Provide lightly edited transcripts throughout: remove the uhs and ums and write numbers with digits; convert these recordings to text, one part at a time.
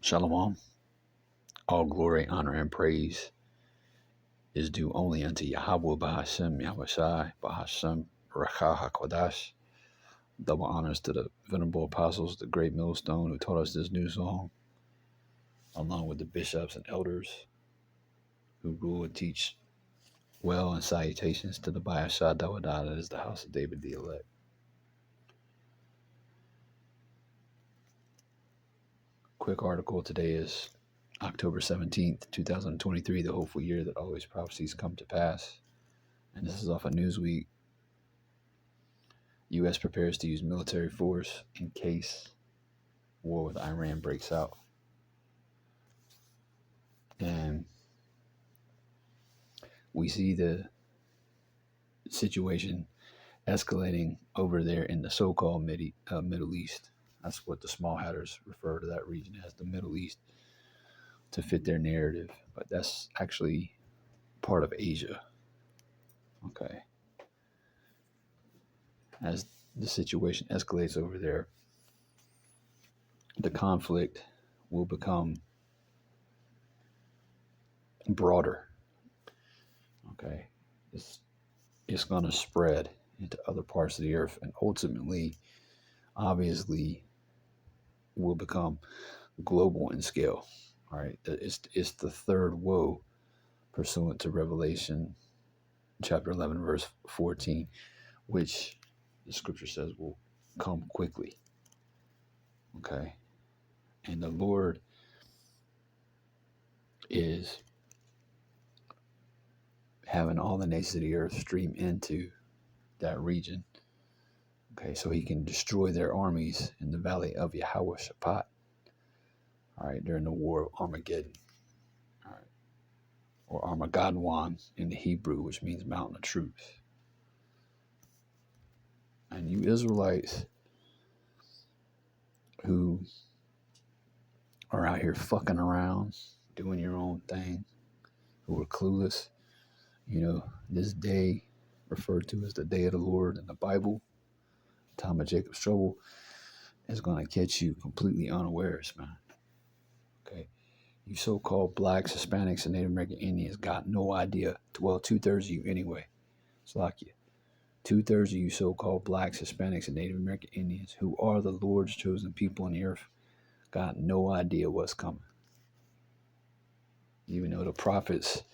Shalom. All glory, honor, and praise is due only unto Yahweh Bahashem Yahushai Bahashem Rakah HaKodash. Double honors to the venerable apostles, the great millstone who taught us this new song, along with the bishops and elders who rule and teach well, and salutations to the Bayashah Dawadah, that is the house of David the elect. Quick article today is October 17th, 2023, the hopeful year that always prophecies come to pass. And this is off of Newsweek. U.S. prepares to use military force in case war with Iran breaks out. And we see the situation escalating over there in the so-called Middle East. That's what the small hatters refer to that region as, the Middle East, to fit their narrative. But that's actually part of Asia. Okay. As the situation escalates over there, the conflict will become broader. Okay. It's going to spread into other parts of the earth, and ultimately, obviously, will become global in scale. All right. It's the third woe pursuant to Revelation chapter 11, verse 14, which the scripture says will come quickly. Okay. And the Lord is having all the nations of the earth stream into that region. Okay, so he can destroy their armies in the valley of Yahweh Shaphat. All right, during the war of Armageddon. All right, or Armageddon in the Hebrew, which means mountain of truth. And you Israelites who are out here fucking around, doing your own thing, who are clueless, this day referred to as the day of the Lord in the Bible, time of Jacob's trouble, is going to catch you completely unawares, man. Okay. You so-called blacks, Hispanics, and Native American Indians got no idea. Well, 2/3 of you anyway. Slakia. 2/3 of you so-called blacks, Hispanics, and Native American Indians, who are the Lord's chosen people on the earth, got no idea what's coming. Even though the prophets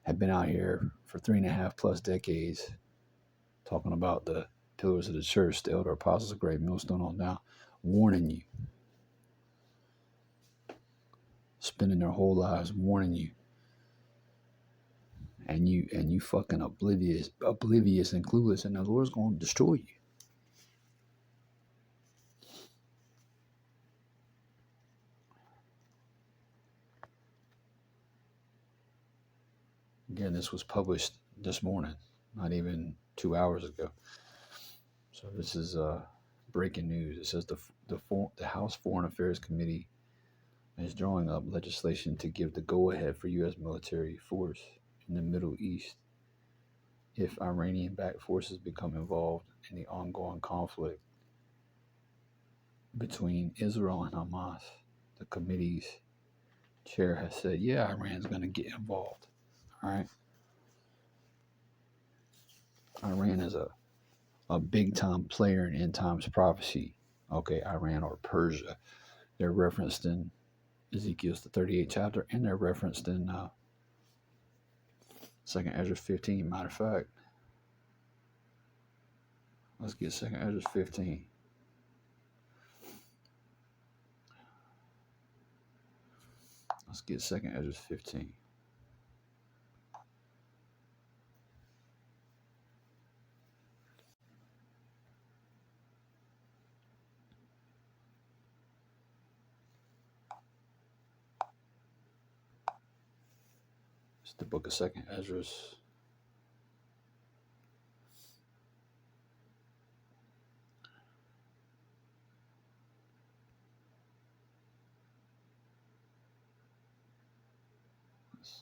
have been out here for 3.5+ decades talking about the pillars of the church, the elder apostles of great millstone on down, warning you, spending their whole lives warning you, and you fucking oblivious and clueless, and the Lord's going to destroy you. Again, this was published this morning, not even 2 hours ago. So this is breaking news. It says the House Foreign Affairs Committee is drawing up legislation to give the go-ahead for U.S. military force in the Middle East if Iranian-backed forces become involved in the ongoing conflict between Israel and Hamas. The committee's chair has said, yeah, Iran's going to get involved. All right. Iran is a big-time player in end times prophecy. Okay, Iran or Persia. They're referenced in Ezekiel's the 38th chapter, and they're referenced in 2nd Ezra 15. Matter of fact, let's get 2nd Ezra 15. Let's get 2nd Ezra 15. It's the book of 2nd Ezra. Let's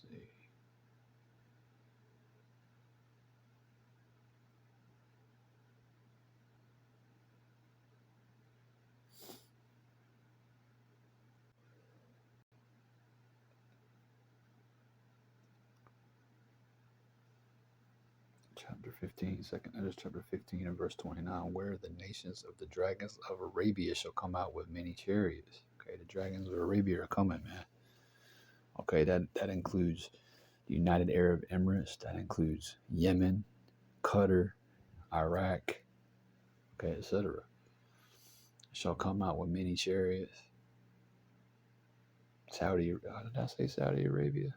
see. chapter 15, second Esdras chapter 15 and verse 29, where the nations of the dragons of Arabia shall come out with many chariots. Okay, the dragons of Arabia are coming, man. Okay, that includes the United Arab Emirates, that includes Yemen, Qatar, Iraq, okay, etc. Shall come out with many chariots. Did I say Saudi Arabia?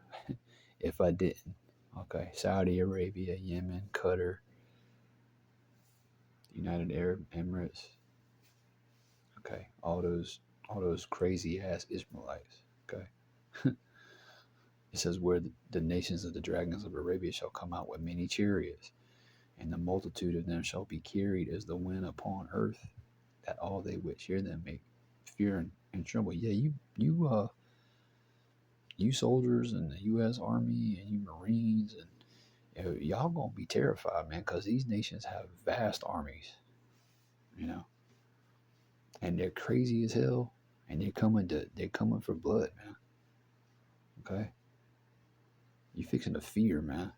If I didn't, okay, Saudi Arabia, Yemen, Qatar, United Arab Emirates, okay, all those crazy ass Israelites, okay. It says where the nations of the dragons of Arabia shall come out with many chariots, and the multitude of them shall be carried as the wind upon earth, that all they which hear them may fear and tremble. Yeah, you soldiers and the U.S. Army and you Marines and y'all gonna be terrified, man, because these nations have vast armies, you know, and they're crazy as hell, and they're coming for blood, man. Okay, you fixing to fear, man,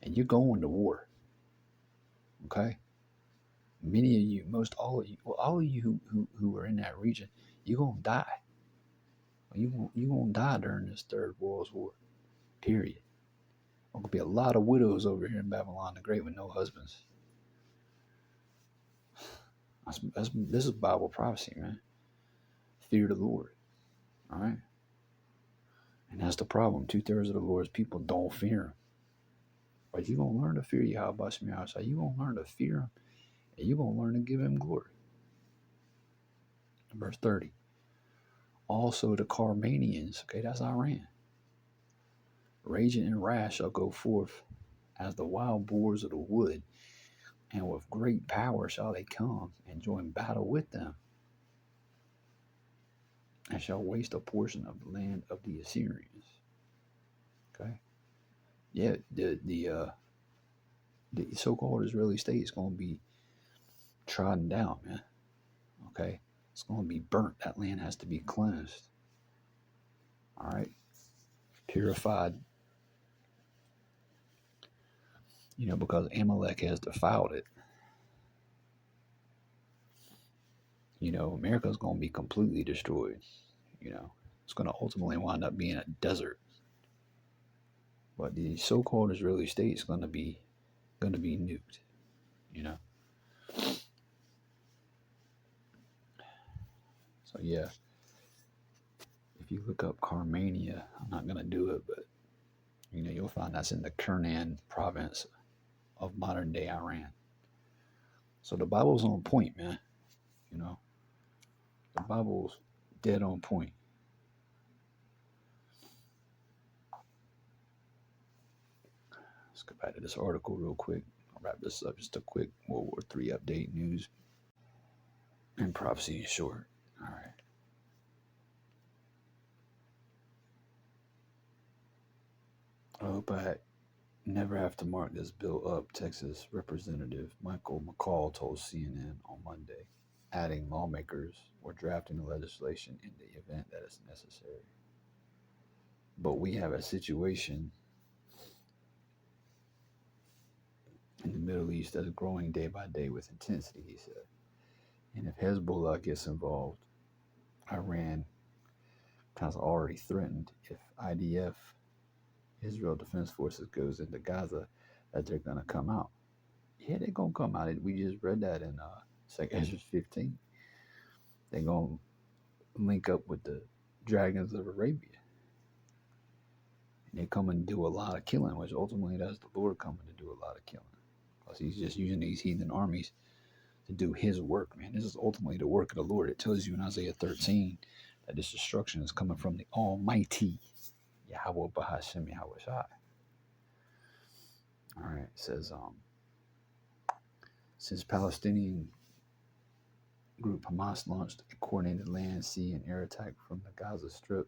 and you're going to war. Okay, many of you, most all of you, well, all of you who are in that region, you're gonna die. You gonna die during this third world war. Period. There's gonna be a lot of widows over here in Babylon the Great with no husbands. This is Bible prophecy, man. Fear the Lord. All right. And that's the problem. 2/3 of the Lord's people don't fear him. But you're going to learn to fear Yahweh Shem Yahshua. You're going to learn to fear him. And you're going to learn to give him glory. Verse 30. Also the Carmanians, okay, that's Iran. Raging in wrath shall go forth as the wild boars of the wood, and with great power shall they come and join battle with them, and shall waste a portion of the land of the Assyrians. Okay. Yeah, the so-called Israeli state is going to be trodden down, man. Okay, it's going to be burnt. That land has to be cleansed. All right, purified. You know, because Amalek has defiled it. You know, America's going to be completely destroyed. You know, it's going to ultimately wind up being a desert. But the so-called Israeli state is going to be nuked. You know. So yeah, if you look up Carmania, I'm not going to do it, but you know, you'll find that's in the Kernan province of modern day Iran. So the Bible's on point, man. You know, the Bible's dead on point. Let's go back to this article real quick. I'll wrap this up. Just a quick World War III update news and prophecy in short. All right. I hope I never have to mark this bill up, Texas Representative Michael McCall told CNN on Monday, adding lawmakers were drafting the legislation in the event that it's necessary. But we have a situation in the Middle East that's growing day by day with intensity, he said. And if Hezbollah gets involved, Iran has already threatened if IDF, Israel Defense Forces, goes into Gaza, that they're going to come out. Yeah, they're going to come out. We just read that in 2 Esdras 15. They're going to link up with the dragons of Arabia. And they come and do a lot of killing, which ultimately that's the Lord coming to do a lot of killing. Because he's just using these heathen armies to do his work, man. This is ultimately the work of the Lord. It tells you in Isaiah 13 that this destruction is coming from the Almighty Yahweh Bahashem Yahweh Shai. All right, it says, since Palestinian group Hamas launched a coordinated land, sea, and air attack from the Gaza Strip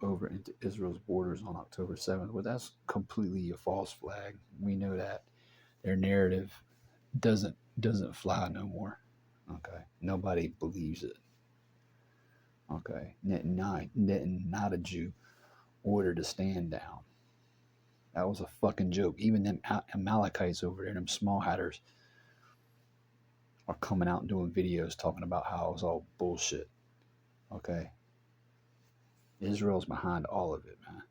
over into Israel's borders on October 7th, well, that's completely a false flag. We know that. Their narrative doesn't fly no more. Okay, nobody believes it. Okay, not a Jew ordered to stand down. That was a fucking joke. Even them Amalekites over there, them small hatters, are coming out and doing videos talking about how it was all bullshit. Okay? Israel's behind all of it, man.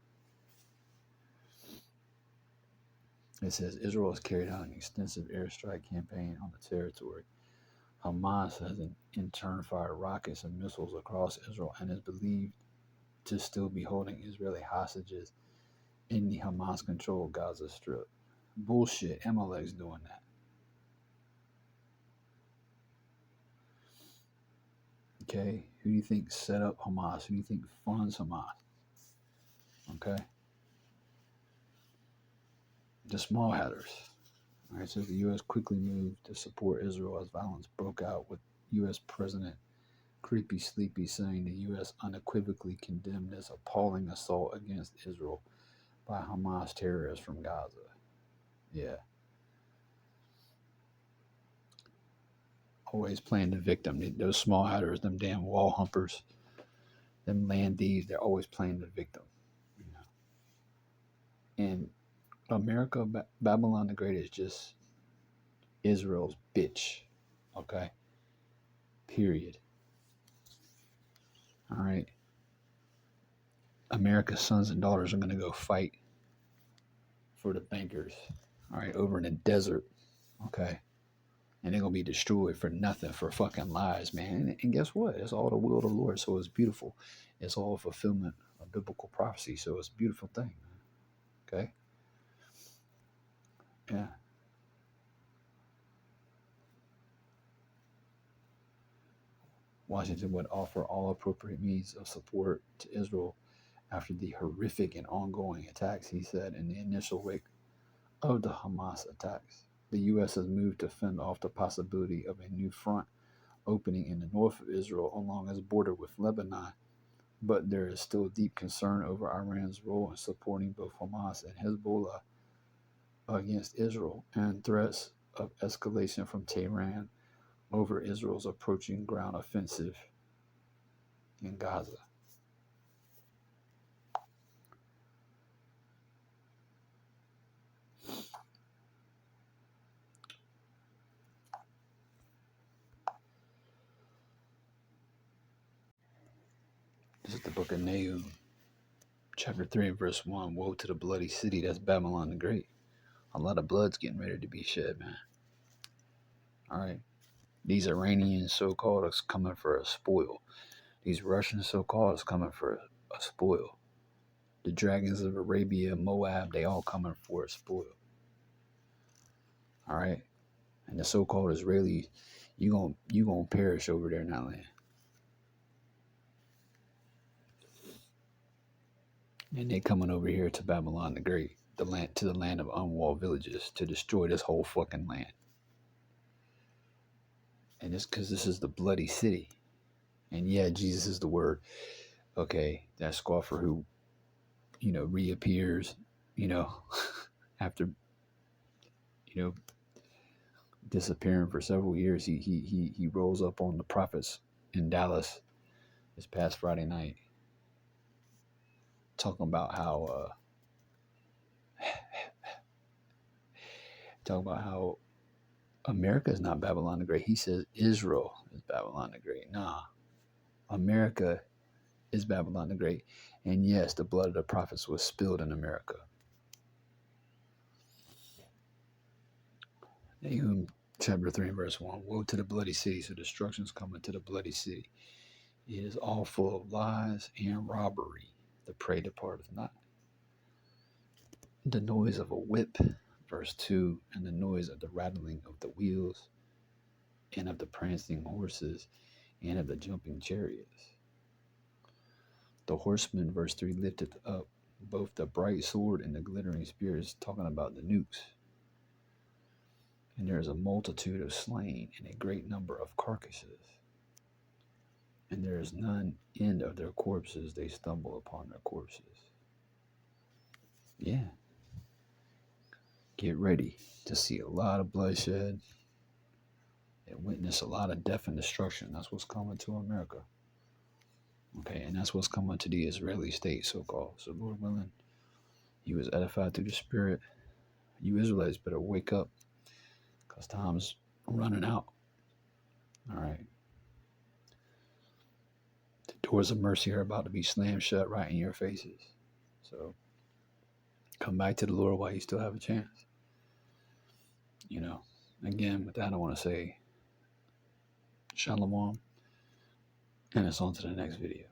It says Israel has carried out an extensive airstrike campaign on the territory. Hamas has in turn fired rockets and missiles across Israel and is believed to still be holding Israeli hostages in the Hamas-controlled Gaza Strip. Bullshit. Amalek's doing that. Okay? Who do you think set up Hamas? Who do you think funds Hamas? Okay? The small hatters. All right, so the U.S. quickly moved to support Israel as violence broke out, with U.S. President Creepy Sleepy saying the U.S. unequivocally condemned this appalling assault against Israel by Hamas terrorists from Gaza. Yeah. Always playing the victim. Those small hatters, them damn wall humpers, them land thieves, they're always playing the victim. You know? And America, Babylon the Great is just Israel's bitch. Okay? Period. All right? America's sons and daughters are going to go fight for the bankers, all right, over in the desert, okay? And they're going to be destroyed for nothing, for fucking lies, man. And guess what? It's all the will of the Lord, so it's beautiful. It's all fulfillment of biblical prophecy, so it's a beautiful thing, okay? Yeah. Washington would offer all appropriate means of support to Israel after the horrific and ongoing attacks, he said, in the initial wake of the Hamas attacks. The U.S. has moved to fend off the possibility of a new front opening in the north of Israel along its border with Lebanon, but there is still deep concern over Iran's role in supporting both Hamas and Hezbollah against Israel, and threats of escalation from Tehran over Israel's approaching ground offensive in Gaza. This is the book of Nahum, chapter 3, verse 1. Woe to the bloody city, that's Babylon the Great. A lot of blood's getting ready to be shed, man. All right. These Iranians, so-called, is coming for a spoil. These Russians, so-called, is coming for a spoil. The dragons of Arabia, Moab, they all coming for a spoil. All right? And the so-called Israelis, you gonna perish over there in that land. And they coming over here to Babylon the Great, the land of unwalled villages, to destroy this whole fucking land. And it's because this is the bloody city. And yeah, Jesus is the word. Okay, that scoffer who, reappears, after, disappearing for several years. He rolls up on the prophets in Dallas this past Friday night, talking about how America is not Babylon the Great. He says Israel is Babylon the Great. Nah, America is Babylon the Great. And yes, the blood of the prophets was spilled in America. Nahum chapter 3 verse 1. Woe to the bloody city, so destruction's coming to the bloody city. It is all full of lies and robbery. The prey departeth not. The noise of a whip, verse 2, and the noise of the rattling of the wheels, and of the prancing horses, and of the jumping chariots. The horseman, verse 3, lifteth up both the bright sword and the glittering spears, talking about the nukes. And there is a multitude of slain and a great number of carcasses. And there is none end of their corpses, they stumble upon their corpses. Yeah. Get ready to see a lot of bloodshed and witness a lot of death and destruction. That's what's coming to America. Okay, and that's what's coming to the Israeli state, so-called. So Lord willing, You was edified through the Spirit. You Israelites better wake up because time's running out. All right. The doors of mercy are about to be slammed shut right in your faces. So come back to the Lord while you still have a chance. You know, again, with that, I want to say shalom, and it's on to the next video.